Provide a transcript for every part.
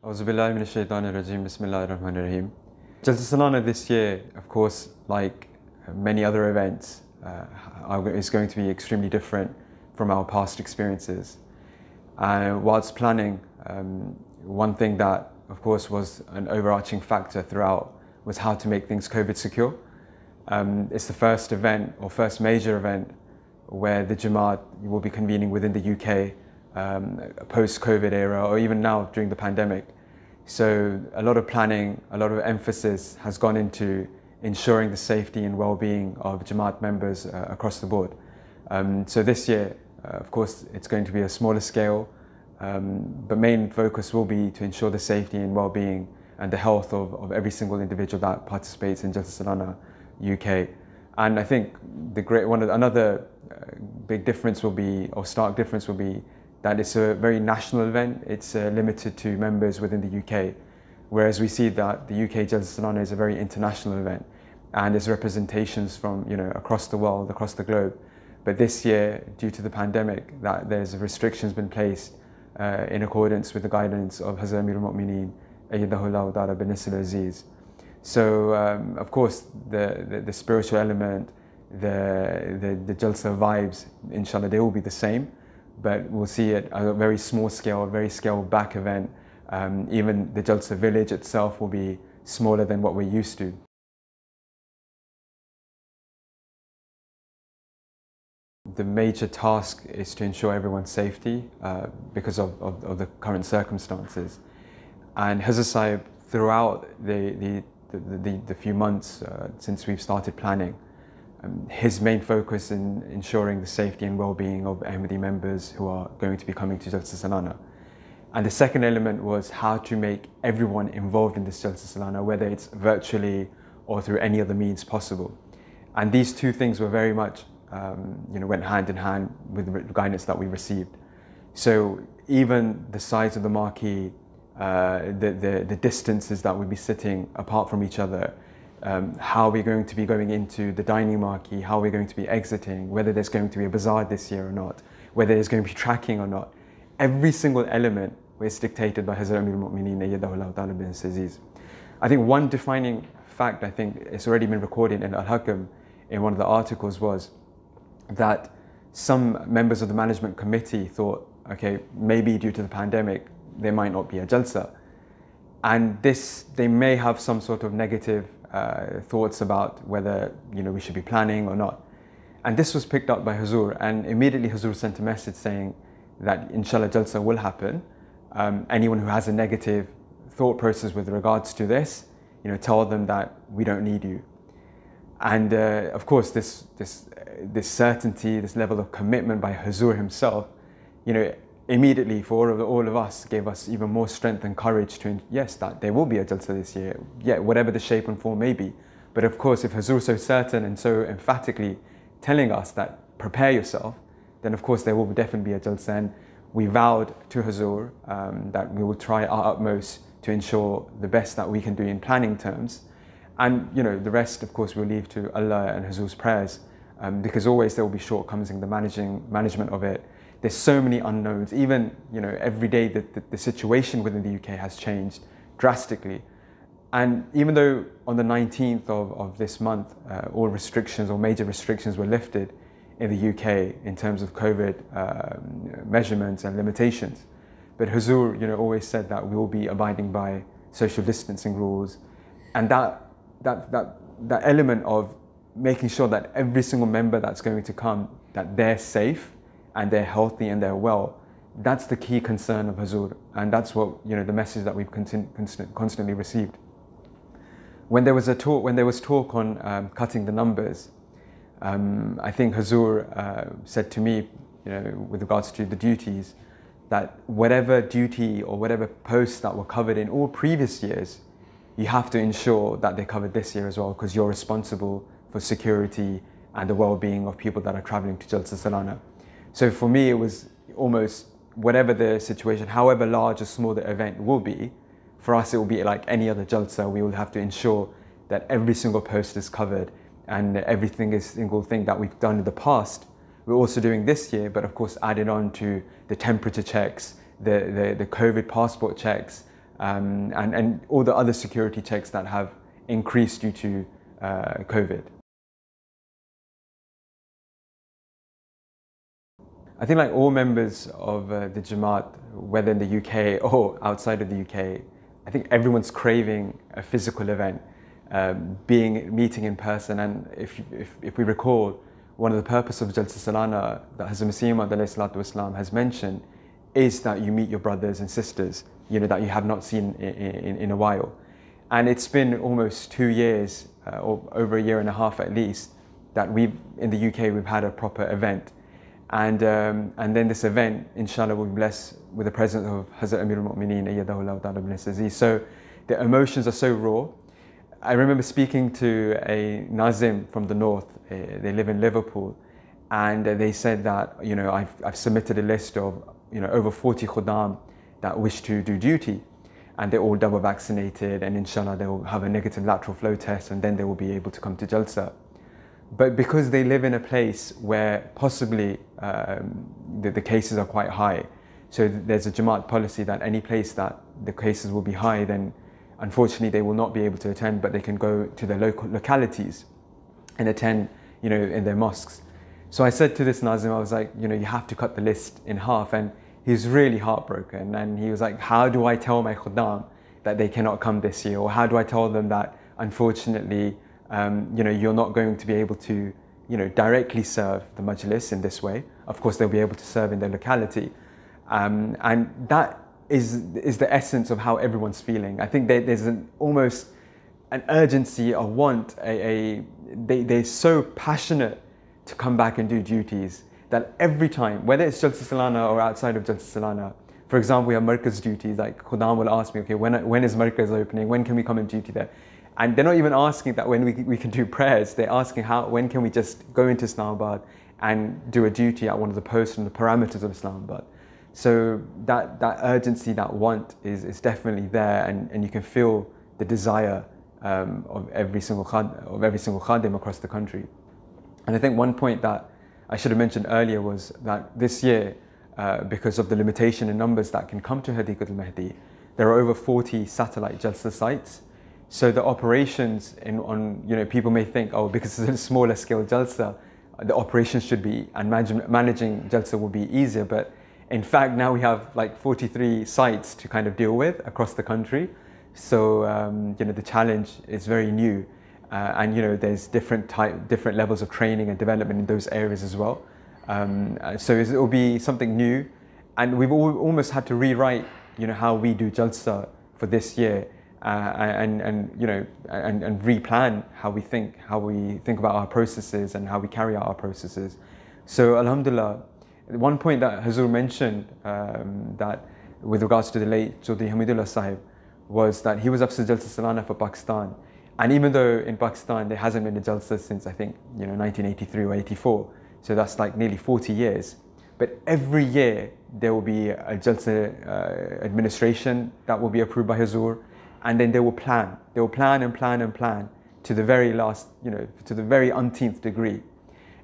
Auzubillahi minash shaitanir rajeem. Bismillahir Rahmanir Rahim. Jalsa Salana this year, of course, like many other events, is going to be extremely different from our past experiences. Whilst planning, one thing that, of course, was an overarching factor throughout was how to make things COVID secure. It's the first event or first major event where the Jamaat will be convening within the UK post-COVID era, or even now during the pandemic. So a lot of planning, a lot of emphasis has gone into ensuring the safety and well-being of Jamaat members across the board. So this year, of course, it's going to be a smaller scale, but main focus will be to ensure the safety and well-being and the health of every single individual that participates in Jalsa Salana UK. And I think another big difference will be, or stark difference will be, that it's a very national event. It's limited to members within the UK, whereas we see that the UK Jalsa Salana is a very international event, and there's representations from across the world, across the globe. But this year, due to the pandemic, that there's restrictions been placed in accordance with the guidance of Hazrat Amir al-Mu'mineen Ayyadahullah Ta'ala bin Nasr al-Aziz. So of course the spiritual element, the Jalsa vibes, inshallah, they will be the same, but we'll see it at a very small scale, a very scaled back event. Even the Jalsa village itself will be smaller than what we're used to. The major task is to ensure everyone's safety because of the current circumstances. And Hazr Sahib, throughout the few months since we've started planning, his main focus in ensuring the safety and well-being of Ahmadi members who are going to be coming to Jalsa Salana. And the second element was how to make everyone involved in this Jalsa Salana, whether it's virtually or through any other means possible. And these two things were very much went hand in hand with the guidance that we received. So even the size of the marquee, the distances that we'd be sitting apart from each other, how we're going to be going into the dining marquee, how we're going to be exiting, whether there's going to be a bazaar this year or not, whether there's going to be tracking or not. Every single element was dictated by Hazrat Amir al-Mu'mineen Ayyadahullah Ta'ala bin Nasr al-Aziz. I think one defining fact, I think it's already been recorded in Al-Hakam in one of the articles, was that some members of the management committee thought, okay, maybe due to the pandemic, there might not be a Jalsa. And they may have some sort of negative thoughts about whether we should be planning or not. And this was picked up by Huzur, and immediately Huzur sent a message saying that inshallah Jalsa will happen. Anyone who has a negative thought process with regards to this, tell them that we don't need you. And of course this certainty, this level of commitment by Huzur himself, immediately for all of us, gave us even more strength and courage to, yes, that there will be a Jalsa this year, whatever the shape and form may be. But of course, if Huzur is so certain and so emphatically telling us that prepare yourself, then of course there will definitely be a Jalsa. And we vowed to Huzur that we will try our utmost to ensure the best that we can do in planning terms. And the rest, of course, we'll leave to Allah and Huzur's prayers, because always there will be shortcomings in the management of it. There's so many unknowns. Even every day the situation within the UK has changed drastically. And even though on the 19th of this month, all restrictions or major restrictions were lifted in the UK in terms of COVID measurements and limitations, but Huzur always said that we will be abiding by social distancing rules, and that element of making sure that every single member that's going to come, that they're safe and they're healthy and they're well, that's the key concern of Huzur, and that's what the message that we've constantly received. When there was talk on cutting the numbers, I think Huzur said to me, with regards to the duties, that whatever duty or whatever posts that were covered in all previous years, you have to ensure that they're covered this year as well, because you're responsible for security and the well-being of people that are traveling to Jalsa Salana. So for me, it was almost whatever the situation, however large or small the event will be, for us it will be like any other Jalsa. We will have to ensure that every single post is covered, and single thing that we've done in the past, we're also doing this year, but of course added on to the temperature checks, the COVID passport checks, and all the other security checks that have increased due to COVID. I think like all members of the Jamaat, whether in the UK or outside of the UK, I think everyone's craving a physical event, meeting in person. And if we recall, one of the purpose of Jalsa Salana that Hazrat Masih Maud has mentioned is that you meet your brothers and sisters, that you have not seen in a while. And it's been almost 2 years, or over a year and a half at least, that in the UK, we've had a proper event. And then this event, inshallah, will be blessed with the presence of Hazrat Amir al-Mu'mineen, ayyadahullah ta'ala bin Aziz. So the emotions are so raw. I remember speaking to a Nazim from the north, they live in Liverpool, and they said that, I've submitted a list of, over 40 khuddam that wish to do duty, and they're all double vaccinated, and inshallah they will have a negative lateral flow test, and then they will be able to come to Jalsa. But because they live in a place where possibly the cases are quite high, so there's a Jamaat policy that any place that the cases will be high, then unfortunately they will not be able to attend, but they can go to their local localities and attend, in their mosques. So I said to this Nazim, I was like, you have to cut the list in half. And he was really heartbroken. And he was like, how do I tell my khuddam that they cannot come this year? Or how do I tell them that, unfortunately, you're not going to be able to, directly serve the majlis in this way. Of course, they'll be able to serve in their locality. And that is the essence of how everyone's feeling. I think there's almost an urgency, a want, they're so passionate to come back and do duties that every time, whether it's Jalsa Salana or outside of Jalsa Salana, for example, we have Markaz duties, like Khuddam will ask me, okay, when is Markaz opening? When can we come and duty there? And they're not even asking that when we can do prayers, they're asking when can we just go into Islamabad and do a duty at one of the posts and the parameters of Islamabad. So that urgency, that want is definitely there, and you can feel the desire of every single khadim across the country. And I think one point that I should have mentioned earlier was that this year, because of the limitation in numbers that can come to Hadiqat al-Mahdi, there are over 40 satellite Jalsa sites. So the operations people may think, oh, because it's a smaller scale Jalsa, the operations should be, and managing Jalsa will be easier. But in fact, now we have like 43 sites to kind of deal with across the country. So, the challenge is very new. And there's different levels of training and development in those areas as well. So it will be something new. And we've almost had to rewrite, how we do Jalsa for this year. And replan how we think about our processes and how we carry out our processes. So alhamdulillah, one point that Hazur mentioned that with regards to the late Chaudhry Hamidullah Sahib was that he was up to Jalsa Salana for Pakistan, and even though in Pakistan there hasn't been a Jalsa since I think 1983 or 84, so that's like nearly 40 years, but every year there will be a Jalsa administration that will be approved by Hazur. And then they will plan and plan to the very last, to the very umpteenth degree.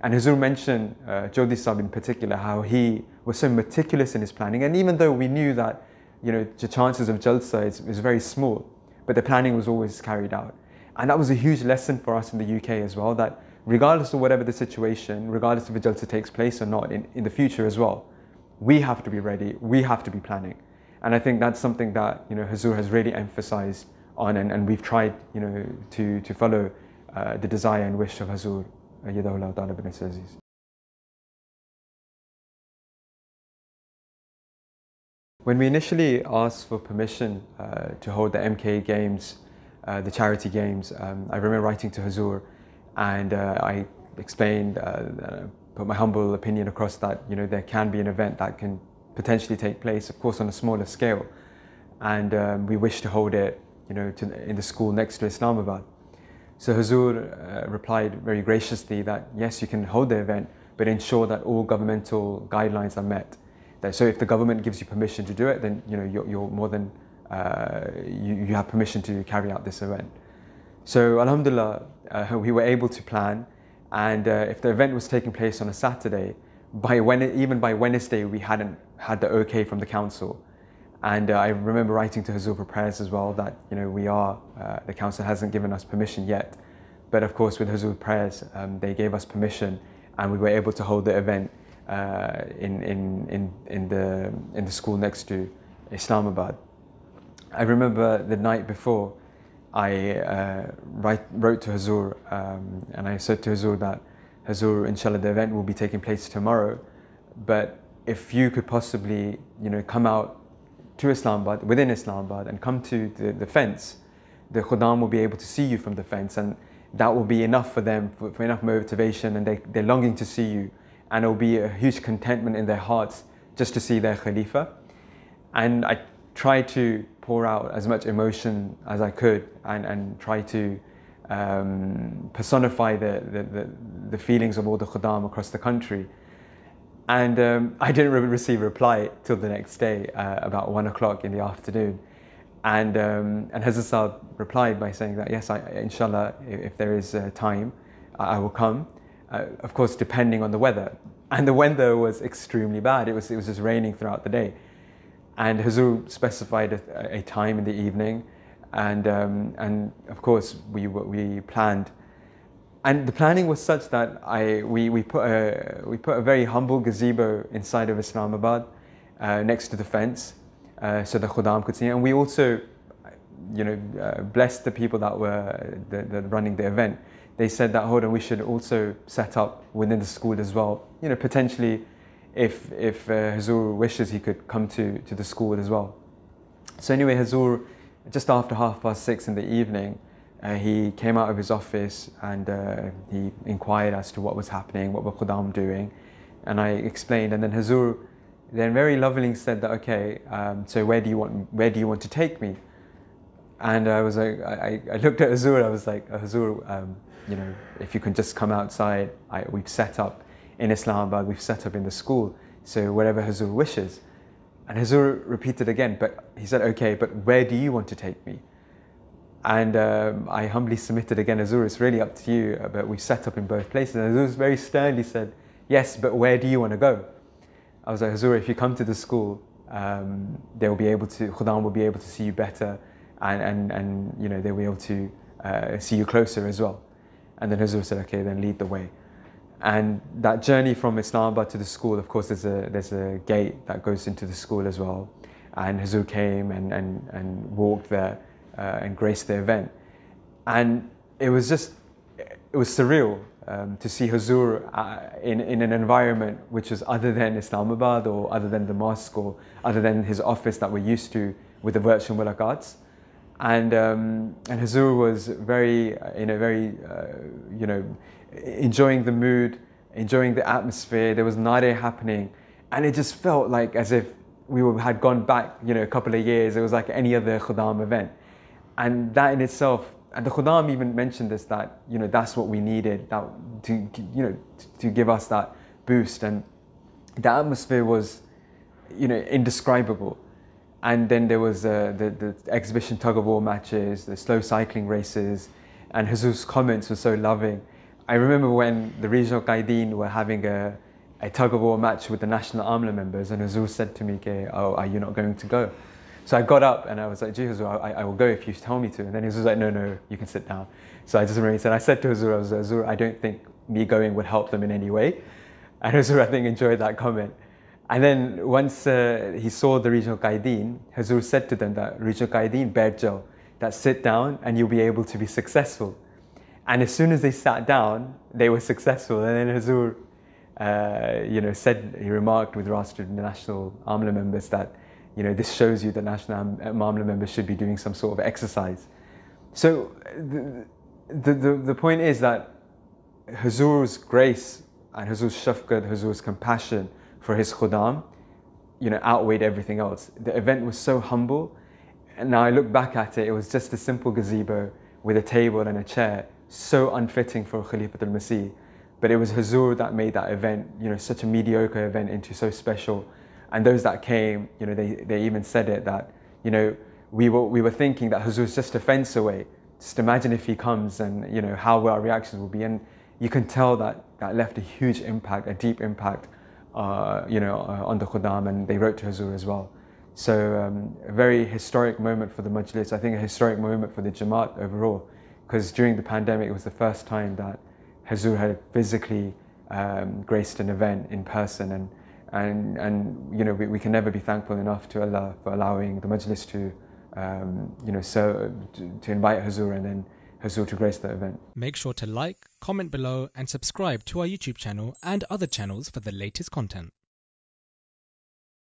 And Hazur mentioned, Chaudhry Sahib in particular, how he was so meticulous in his planning. And even though we knew that, the chances of Jalsa is very small, but the planning was always carried out. And that was a huge lesson for us in the UK as well, that regardless of whatever the situation, regardless if a Jalsa takes place or not in the future as well, we have to be ready, we have to be planning. And I think that's something that Hazur has really emphasized on, and we've tried to follow the desire and wish of Hazur, ayyadahullah ta'ala bin Aziz. When we initially asked for permission to hold the MKA Games, the charity games, I remember writing to Hazur, and I explained, put my humble opinion across that there can be an event that can potentially take place, of course, on a smaller scale, and we wish to hold it, in the school next to Islamabad. So Hazur replied very graciously that yes, you can hold the event, but ensure that all governmental guidelines are met. So if the government gives you permission to do it, then you're more than you have permission to carry out this event. So alhamdulillah, we were able to plan, and if the event was taking place on a Saturday, even by Wednesday we hadn't had the okay from the council, And I remember writing to Huzur for prayers as well that, you know, the council hasn't given us permission yet. But of course, with Huzur prayers, they gave us permission, and we were able to hold the event in the school next to Islamabad. I remember the night before, I wrote to Huzur, and I said to Huzur that, Huzur, inshallah, the event will be taking place tomorrow, but if you could possibly, you know, come out to Islamabad, within Islamabad, and come to the fence, the Khuddam will be able to see you from the fence, and that will be enough for them, for enough motivation, and they're longing to see you, and it will be a huge contentment in their hearts just to see their Khalifa. And I tried to pour out as much emotion as I could, and try to personify the feelings of all the Khuddam across the country. And I didn't receive a reply till the next day, about 1 o'clock in the afternoon. And Hazrat Sahib replied by saying that, yes, inshallah, if there is time, I will come. Of course, depending on the weather. And the weather was extremely bad. It was just raining throughout the day. And Huzur specified a time in the evening. And of course, we planned. And the planning was such that we put a very humble gazebo inside of Islamabad, next to the fence, so the Khuddam could see. And we also, you know, blessed the people that were running the event. They said that, hold on, we should also set up within the school as well. You know, potentially, if Huzur wishes, he could come to the school as well. So anyway, Huzur, just after 6:30 in the evening, he came out of his office, and he inquired as to what was happening, what were Khuddam doing, and I explained. And then Huzur then very lovingly said that, okay, so where do you want to take me? And I was like, I looked at Huzur. I was like, Huzur, you know, if you can just come outside, we've set up in Islamabad, we've set up in the school, so wherever Huzur wishes. And Huzur repeated again, but he said, okay, but where do you want to take me? And I humbly submitted again, Huzur, it's really up to you, but we've set up in both places. And Huzur very sternly said, yes, but where do you want to go? I was like, Huzur, if you come to the school, Khuddam will be able to see you better, and you know, they'll be able to see you closer as well. And then Huzur said, okay, then lead the way. And that journey from Islamabad to the school, of course, there's a gate that goes into the school as well. And Huzur came and walked there and graced the event. And it was surreal to see Huzur in an environment which was other than Islamabad, or other than the mosque, or other than his office that we're used to with the virtual mulaqats. And Huzur was very you know, enjoying the mood, enjoying the atmosphere. There was nada happening, and it just felt like as if we had gone back, you know, a couple of years. It was like any other Khuddam event, and that in itself. And the Khuddam even mentioned this, that, you know, that's what we needed, that to give us that boost. And the atmosphere was, you know, indescribable. And then there was the exhibition tug-of-war matches, the slow cycling races, and Huzur's comments were so loving. I remember when the regional Qaideen were having a tug-of-war match with the National Amla members, and Huzur said to me, oh, are you not going to go? So I got up and I was like, gee, Huzur, I will go if you tell me to. And then Huzur was like, no, you can sit down. So I just remember he said, I said to Huzur, Huzur, I don't think me going would help them in any way. And Huzur, I think, enjoyed that comment. And then once he saw the regional Qaideen, Huzur said to them that, regional Qaideen, Berjo, that sit down and you'll be able to be successful. And as soon as they sat down, they were successful. And then Huzur, you know, he remarked with regards to the National Amla members that, you know, this shows you that National Amla members should be doing some sort of exercise. So the point is that Huzur's grace and Huzur's shafqat, Huzur's compassion for his Khuddam, you know, outweighed everything else. The event was so humble, and now I look back at it, it was just a simple gazebo with a table and a chair, so unfitting for Khalifatul Masih. But it was Huzur that made that event, you know, such a mediocre event into so special. And those that came, you know, they even said it, that, you know, we were thinking that Huzur's just a fence away. Just imagine if he comes, and, you know, how our reactions will be. And you can tell that left a huge impact, a deep impact, you know, on the Khuddam, and they wrote to Huzur as well. So a very historic moment for the Majlis, I think a historic moment for the Jamaat overall, because during the pandemic it was the first time that Hazur had physically graced an event in person, and you know, we can never be thankful enough to Allah for allowing the Majlis to you know, to invite Hazur and then Hazur to grace the event. Make sure to like, comment below and subscribe to our YouTube channel and other channels for the latest content.